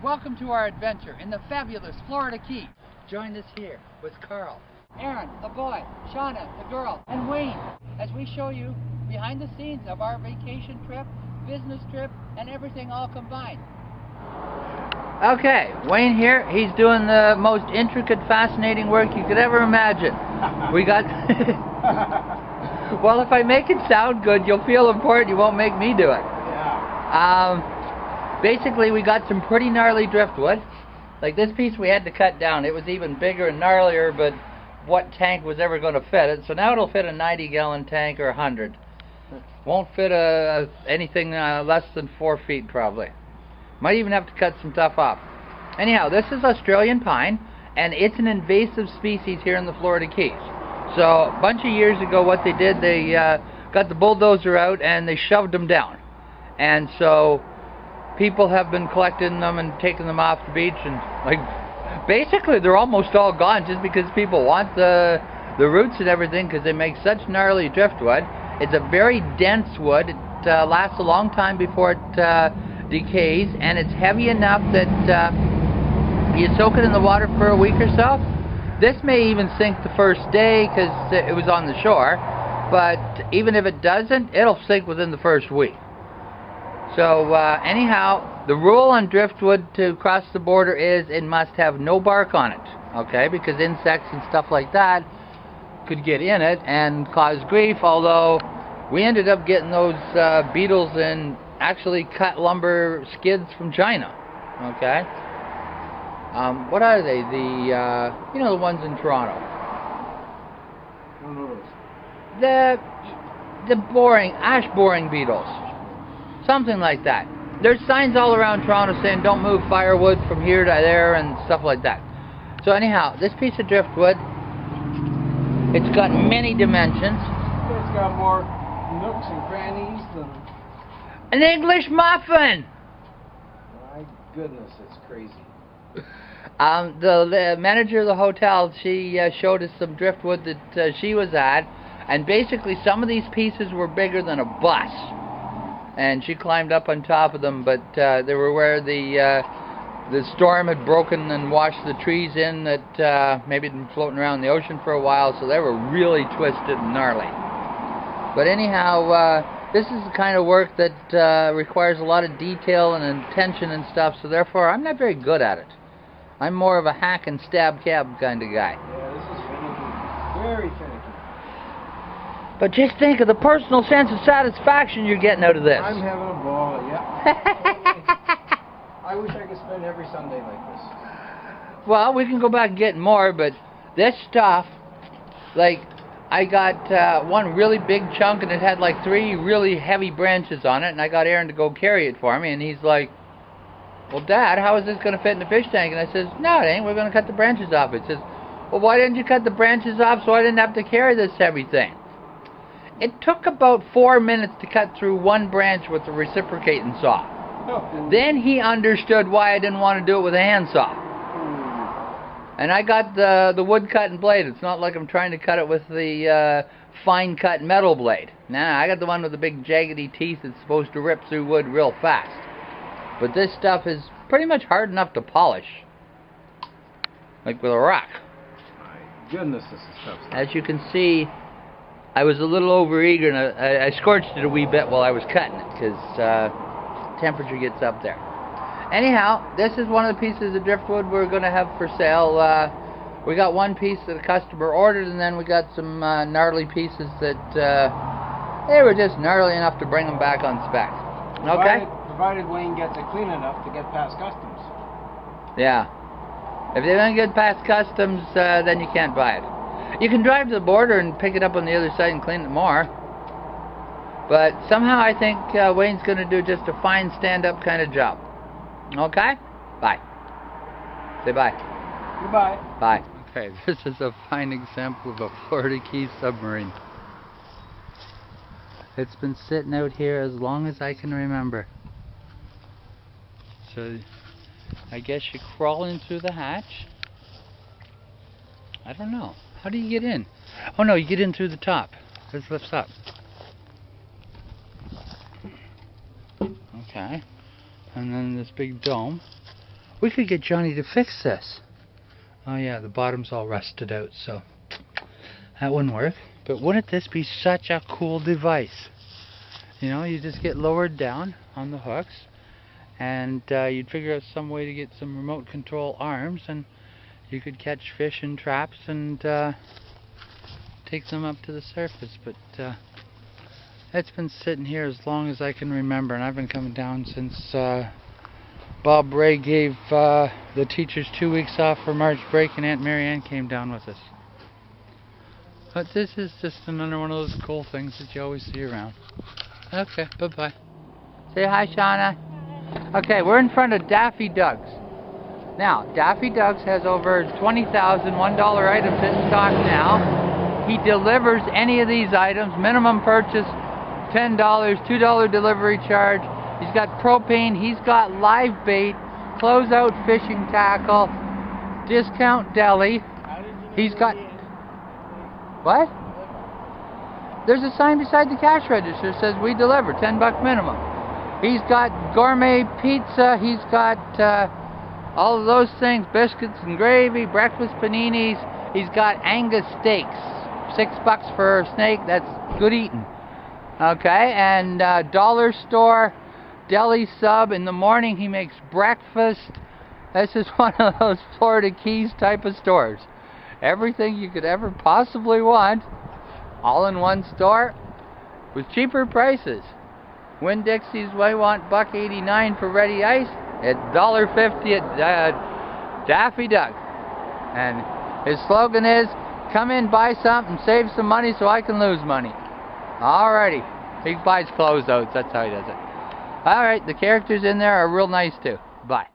Welcome to our adventure in the fabulous Florida Keys. Join us here with Carl, Aaron, the boy, Shauna, the girl, and Wayne, as we show you behind the scenes of our vacation trip, business trip, and everything all combined. Okay, Wayne here. He's doing the most intricate, fascinating work you could ever imagine. We got... Well, if I make it sound good, you'll feel important. You won't make me do it. Yeah. Basically, we got some pretty gnarly driftwood. Like this piece we had to cut down. It was even bigger and gnarlier, but what tank was ever going to fit it? So now it'll fit a 90-gallon tank or 100. Won't fit anything less than 4 feet probably. Might even have to cut some stuff off. Anyhow, this is Australian pine, and it's an invasive species here in the Florida Keys. So a bunch of years ago what they did, they got the bulldozer out and they shoved them down. And so people have been collecting them and taking them off the beach, and like basically they're almost all gone just because people want the roots and everything, because they make such gnarly driftwood. It's a very dense wood. It lasts a long time before it decays, and it's heavy enough that you soak it in the water for a week or so. This may even sink the first day because it was on the shore, but even if it doesn't, it'll sink within the first week. So anyhow, the rule on driftwood to cross the border is it must have no bark on it, okay? Because insects and stuff like that could get in it and cause grief, although we ended up getting those beetles in actually cut lumber skids from China, okay? What are they? You know, the ones in Toronto. The boring, ash boring beetles. Something like that. There's signs all around Toronto saying don't move firewood from here to there and stuff like that. So anyhow, this piece of driftwood, it's got many dimensions. It's got more nooks and crannies than an English muffin! My goodness, it's crazy. The manager of the hotel, she showed us some driftwood that she was at, and basically some of these pieces were bigger than a bus. And she climbed up on top of them, but they were where the storm had broken and washed the trees in that maybe had been floating around the ocean for a while, so they were really twisted and gnarly. But anyhow, this is the kind of work that requires a lot of detail and attention and stuff, so therefore I'm not very good at it. I'm more of a hack and stab cab kind of guy. Yeah, this is finicky. Very finicky. But just think of the personal sense of satisfaction you're getting out of this. I'm having a ball, yeah. I wish I could spend every Sunday like this. Well, we can go back and get more, but this stuff, like, I got one really big chunk and it had like 3 really heavy branches on it, and I got Aaron to go carry it for me, and he's like, well, Dad, how is this going to fit in the fish tank? And I says, no, it ain't. We're going to cut the branches off. It says, well, why didn't you cut the branches off so I didn't have to carry this heavy thing? It took about 4 minutes to cut through one branch with the reciprocating saw. Oh. Then he understood why I didn't want to do it with a handsaw. And I got the wood cutting blade. It's not like I'm trying to cut it with the fine cut metal blade. Nah, I got the one with the big jaggedy teeth that's supposed to rip through wood real fast. But this stuff is pretty much hard enough to polish. Like with a rock. My goodness, this is tough stuff. As you can see, I was a little overeager, and I scorched it a wee bit while I was cutting it, because temperature gets up there. Anyhow, this is one of the pieces of driftwood we're going to have for sale. We got one piece that a customer ordered, and then we got some gnarly pieces that they were just gnarly enough to bring them back on spec. Okay? Provided Wayne gets it clean enough to get past customs. Yeah. If they don't get past customs, then you can't buy it. You can drive to the border and pick it up on the other side and clean it more. But somehow I think Wayne's going to do just a fine stand-up kind of job. Okay? Bye. Say bye. Goodbye. Bye. Okay, this is a fine example of a Florida Keys submarine. It's been sitting out here as long as I can remember. So, I guess you crawl in through the hatch. I don't know. How do you get in? Oh no, you get in through the top. This lifts up. Okay. And then this big dome. We could get Johnny to fix this. Oh yeah, the bottom's all rusted out, so that wouldn't work. But wouldn't this be such a cool device? You know, you just get lowered down on the hooks, and you'd figure out some way to get some remote control arms, and you could catch fish in traps and take them up to the surface. But it's been sitting here as long as I can remember, and I've been coming down since Bob Ray gave the teachers 2 weeks off for March break, and Aunt Marianne came down with us. But this is just another one of those cool things that you always see around. Okay, bye-bye. Say hi, Shauna. Okay, we're in front of Daffy Duck's. Now, Daffy Duck's has over 20,000 $1 items in stock now. He delivers any of these items. Minimum purchase, $10, $2 delivery charge. He's got propane, he's got live bait, closeout fishing tackle, discount deli. He's got... What? There's a sign beside the cash register that says we deliver, $10 minimum. He's got gourmet pizza, he's got all of those things, biscuits and gravy, breakfast paninis. He's got Angus steaks, $6 for a snake, that's good eating. Okay, and dollar store deli sub. In the morning he makes breakfast. This is one of those Florida Keys type of stores. Everything you could ever possibly want, all in one store with cheaper prices. Winn-Dixie's we want $1.89 for ready ice. It's $1.50 at Daffy Duck. And his slogan is, come in, buy something, save some money so I can lose money. Alrighty. He buys closeouts, that's how he does it. Alright, the characters in there are real nice too. Bye.